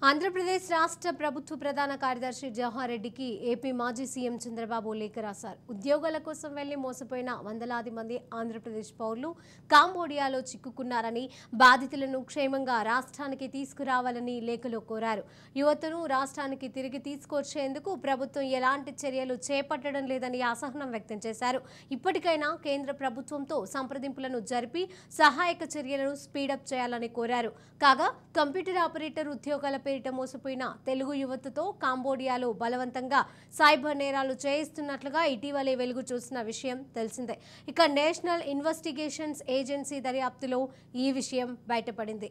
ఆంధ్రప్రదేశ్ రాష్ట్ర ప్రభుత్వ ప్రధాన కార్యదర్శి జవహర్ రెడ్డికి ఏపీ మాజీ సీఎం చంద్రబాబు లేఖ రాశారు. ఉద్యోగాల కోసం వెళ్లి మోసపోయిన వందలాది మంది ఆంధ్రప్రదేశ్ పౌరులు కాంబోడియాలో చిక్కుకున్నారని, బాధితులను క్షేమంగా రాష్ట్రానికి తీసుకురావాలని లేఖలో కోరారు. యువతను రాష్ట్రానికి తిరిగి తీసుకొచ్చేందుకు ప్రభుత్వం ఎలాంటి చర్యలు చేపట్టడం లేదని అసహనం వ్యక్తం చేశారు. ఇప్పటికైనా కేంద్ర ప్రభుత్వంతో సంప్రదింపులను జరిపి సహాయక చర్యలను స్పీడప్ చేయాలని కోరారు. కాగా కంప్యూటర్ ఆపరేటర్ ఉద్యోగాల పేరిట మోసపోయిన తెలుగు యువతతో కాంబోడియాలో బలవంతంగా సైబర్ నేరాలు చేయిస్తున్నట్లుగా ఇటీవలే వెలుగు చూసిన విషయం తెలిసిందే. ఇక నేషనల్ ఇన్వెస్టిగేషన్స్ ఏజెన్సీ దర్యాప్తులో ఈ విషయం బయటపడింది.